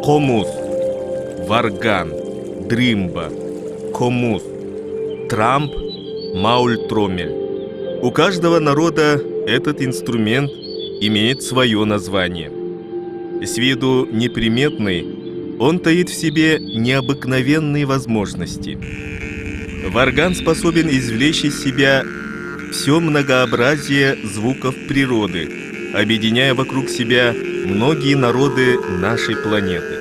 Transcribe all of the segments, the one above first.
комус, варган, дримба, комус, трамп, маультромель. У каждого народа этот инструмент имеет свое название. С виду неприметный, он таит в себе необыкновенные возможности. Варган способен извлечь из себя все многообразие звуков природы, объединяя вокруг себя многие народы нашей планеты.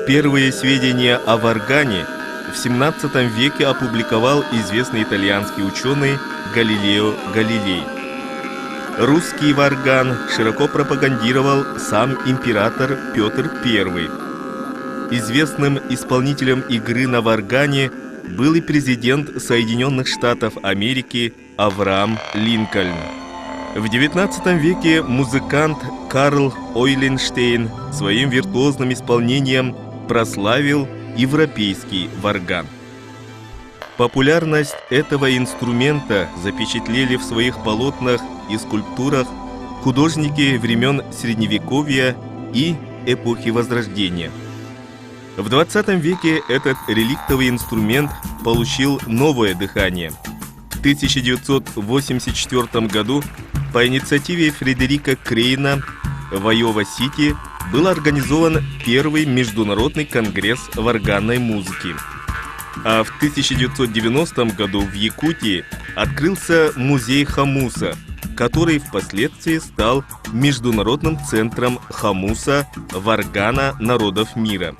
Первые сведения о варгане в 17 веке опубликовал известный итальянский ученый Галилео Галилей. Русский варган широко пропагандировал сам император Петр I. Известным исполнителем игры на варгане был и президент Соединенных Штатов Америки Авраам Линкольн. В XIX веке музыкант Карл Ойленштейн своим виртуозным исполнением прославил европейский варган. Популярность этого инструмента запечатлели в своих полотнах и скульптурах художники времен Средневековья и эпохи Возрождения. В 20 веке этот реликтовый инструмент получил новое дыхание. В 1984 году по инициативе Фредерика Крейна в Айова-Сити был организован первый международный конгресс варганной музыки. А в 1990 году в Якутии открылся музей хомуса, который впоследствии стал международным центром хомуса варгана народов мира.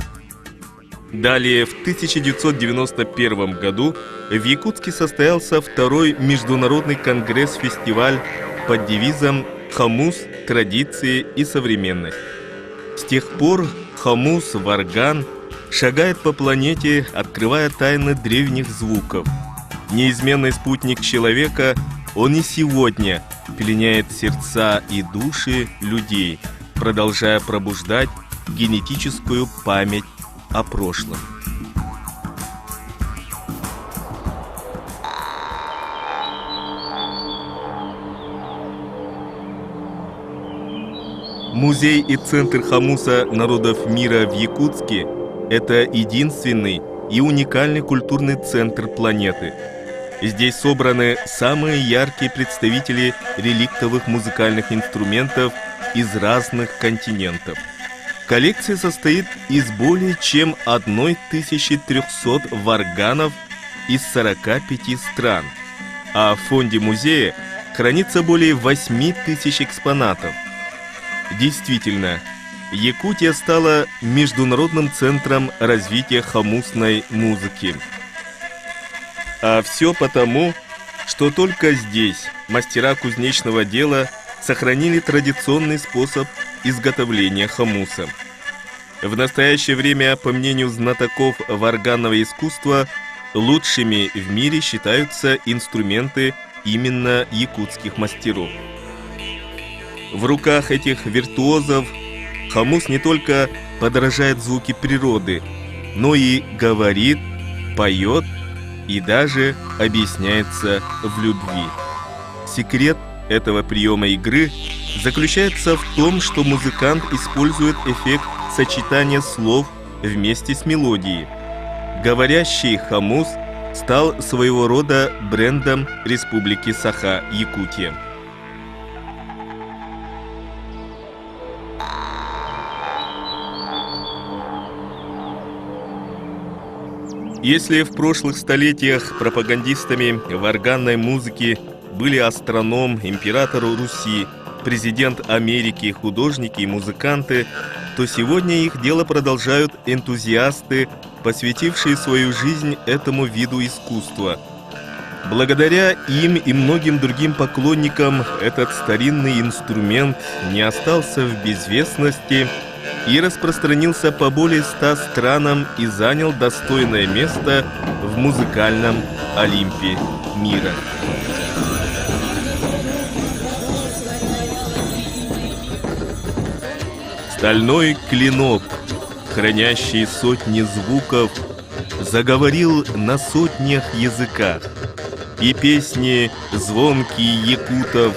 Далее, в 1991 году в Якутске состоялся второй международный конгресс-фестиваль под девизом «Хомус. Традиции и современность». С тех пор хомус, варган шагает по планете, открывая тайны древних звуков. Неизменный спутник человека, он и сегодня пленяет сердца и души людей, продолжая пробуждать генетическую память о прошлом. Музей и центр хомуса народов мира в Якутске – это единственный и уникальный культурный центр планеты. Здесь собраны самые яркие представители реликтовых музыкальных инструментов из разных континентов. Коллекция состоит из более чем 1300 варганов из 45 стран, а в фонде музея хранится более 8000 экспонатов. Действительно, Якутия стала международным центром развития хомусной музыки. А все потому, что только здесь мастера кузнечного дела сохранили традиционный способ изготовления хомуса. В настоящее время, по мнению знатоков варганного искусства, лучшими в мире считаются инструменты именно якутских мастеров. В руках этих виртуозов хомус не только подражает звуки природы, но и говорит, поет и даже объясняется в любви. Секрет этого приема игры заключается в том, что музыкант использует эффект сочетания слов вместе с мелодией. Говорящий хомус стал своего рода брендом Республики Саха-Якутия. Если в прошлых столетиях пропагандистами варганной музыки были астроном, император Руси, президент Америки, художники и музыканты, то сегодня их дело продолжают энтузиасты, посвятившие свою жизнь этому виду искусства. Благодаря им и многим другим поклонникам этот старинный инструмент не остался в безвестности и распространился по более 100 странам и занял достойное место в музыкальном Олимпе мира. Стальной клинок, хранящий сотни звуков, заговорил на сотнях языках, и песни звонкие якутов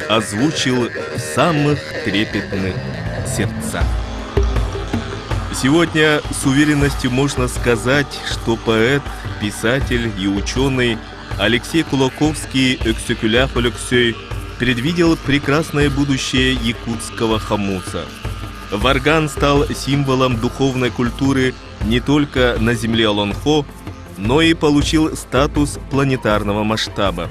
озвучил в самых трепетных сердцах. Сегодня с уверенностью можно сказать, что поэт, писатель и ученый Алексей Кулаковский Алексей предвидел прекрасное будущее якутского хомуса. Варган стал символом духовной культуры не только на земле Олонхо, но и получил статус планетарного масштаба.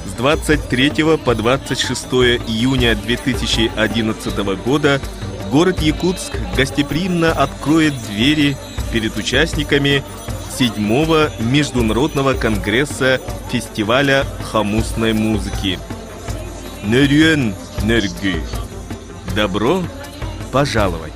С 23 по 26 июня 2011 года город Якутск гостеприимно откроет двери перед участниками 7-го международного конгресса фестиваля хомусной музыки. Нерюен Нергü. Добро пожаловать!